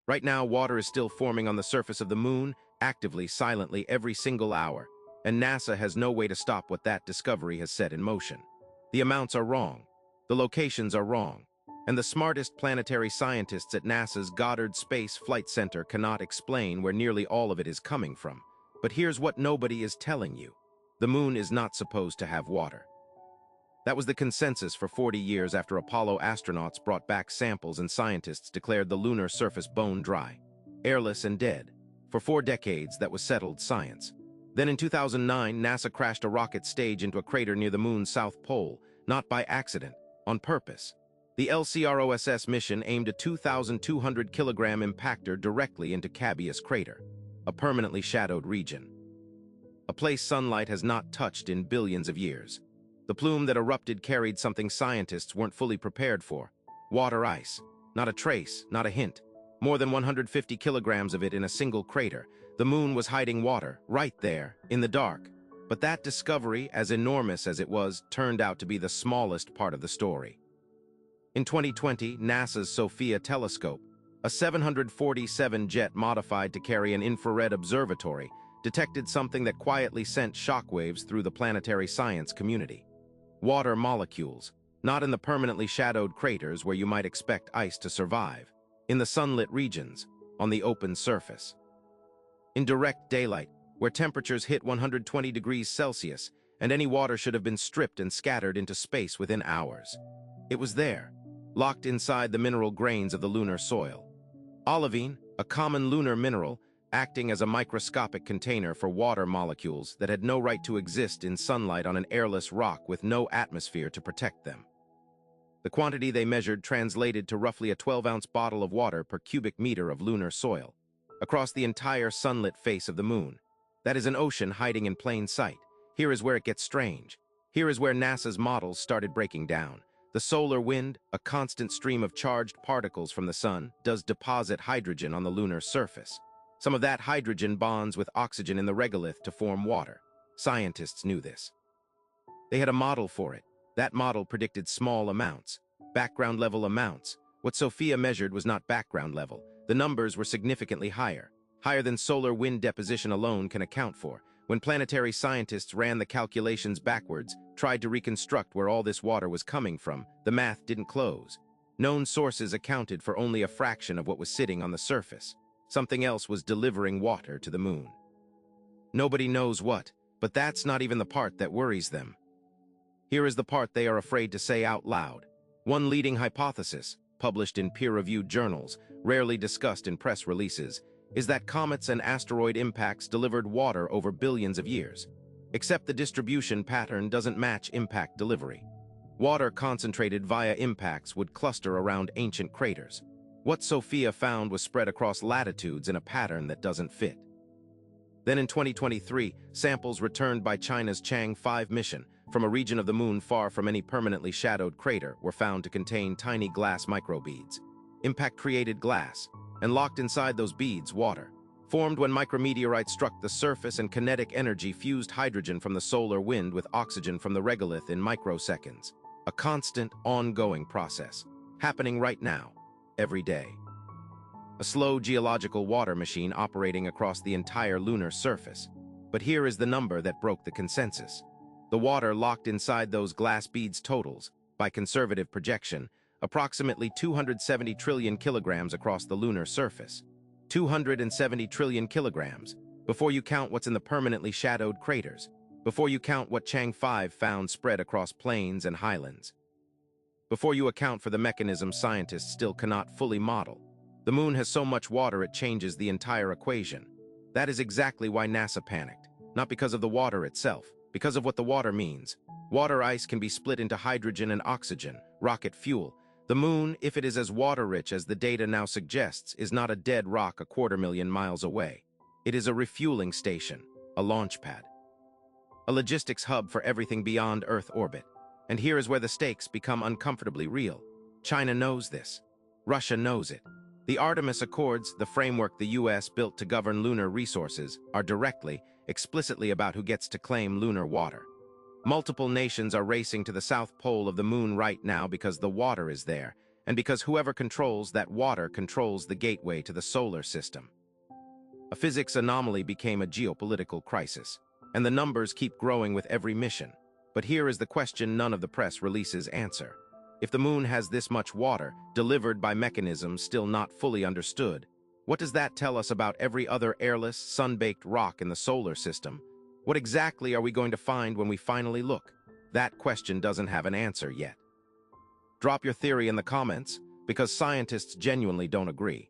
Right now, water is still forming on the surface of the moon, actively, silently, every single hour, and NASA has no way to stop what that discovery has set in motion. The amounts are wrong, the locations are wrong, and the smartest planetary scientists at NASA's Goddard Space Flight Center cannot explain where nearly all of it is coming from. But here's what nobody is telling you. The moon is not supposed to have water. That was the consensus for 40 years after Apollo astronauts brought back samples and scientists declared the lunar surface bone dry, airless and dead. For 4 decades, that was settled science. Then in 2009, NASA crashed a rocket stage into a crater near the moon's south pole, not by accident, on purpose. The LCROSS mission aimed a 2,200-kilogram impactor directly into Cabeus crater, a permanently shadowed region. A place sunlight has not touched in billions of years. The plume that erupted carried something scientists weren't fully prepared for. Water ice. Not a trace, not a hint. More than 150 kilograms of it in a single crater. The moon was hiding water, right there, in the dark. But that discovery, as enormous as it was, turned out to be the smallest part of the story. In 2020, NASA's SOFIA telescope, a 747 jet modified to carry an infrared observatory, detected something that quietly sent shockwaves through the planetary science community. Water molecules, not in the permanently shadowed craters where you might expect ice to survive, in the sunlit regions, on the open surface. In direct daylight, where temperatures hit 120 degrees Celsius, and any water should have been stripped and scattered into space within hours. It was there, locked inside the mineral grains of the lunar soil. Olivine, a common lunar mineral, acting as a microscopic container for water molecules that had no right to exist in sunlight on an airless rock with no atmosphere to protect them. The quantity they measured translated to roughly a 12-ounce bottle of water per cubic meter of lunar soil, across the entire sunlit face of the moon. That is an ocean hiding in plain sight. Here is where it gets strange. Here is where NASA's models started breaking down. The solar wind, a constant stream of charged particles from the sun, does deposit hydrogen on the lunar surface. Some of that hydrogen bonds with oxygen in the regolith to form water. Scientists knew this. They had a model for it. That model predicted small amounts, background-level amounts. What SOFIA measured was not background level. The numbers were significantly higher than solar wind deposition alone can account for. When planetary scientists ran the calculations backwards, tried to reconstruct where all this water was coming from, the math didn't close. Known sources accounted for only a fraction of what was sitting on the surface. Something else was delivering water to the moon. Nobody knows what, but that's not even the part that worries them. Here is the part they are afraid to say out loud. One leading hypothesis, published in peer-reviewed journals, rarely discussed in press releases, is that comets and asteroid impacts delivered water over billions of years. Except the distribution pattern doesn't match impact delivery. Water concentrated via impacts would cluster around ancient craters. What SOFIA found was spread across latitudes in a pattern that doesn't fit. Then in 2023, samples returned by China's Chang'e 5 mission from a region of the moon far from any permanently shadowed crater were found to contain tiny glass microbeads. Impact created glass, and locked inside those beads water, formed when micrometeorites struck the surface and kinetic energy fused hydrogen from the solar wind with oxygen from the regolith in microseconds. A constant, ongoing process, happening right now, every day. A slow geological water machine operating across the entire lunar surface. But here is the number that broke the consensus. The water locked inside those glass beads totals, by conservative projection, approximately 270 trillion kilograms across the lunar surface. 270 trillion kilograms, before you count what's in the permanently shadowed craters, before you count what Chang'e 5 found spread across plains and highlands. Before you account for the mechanism scientists still cannot fully model. The moon has so much water it changes the entire equation. That is exactly why NASA panicked. Not because of the water itself, because of what the water means. Water ice can be split into hydrogen and oxygen, rocket fuel. The moon, if it is as water-rich as the data now suggests, is not a dead rock 250,000 miles away. It is a refueling station, a launch pad, a logistics hub for everything beyond Earth orbit. And here is where the stakes become uncomfortably real. China knows this. Russia knows it. The Artemis Accords, the framework the US built to govern lunar resources, are directly, explicitly about who gets to claim lunar water. Multiple nations are racing to the south pole of the moon right now because the water is there, and because whoever controls that water controls the gateway to the solar system. A physics anomaly became a geopolitical crisis, and the numbers keep growing with every mission. But here is the question none of the press releases answer. If the moon has this much water, delivered by mechanisms still not fully understood, what does that tell us about every other airless, sun-baked rock in the solar system? What exactly are we going to find when we finally look? That question doesn't have an answer yet. Drop your theory in the comments, because scientists genuinely don't agree.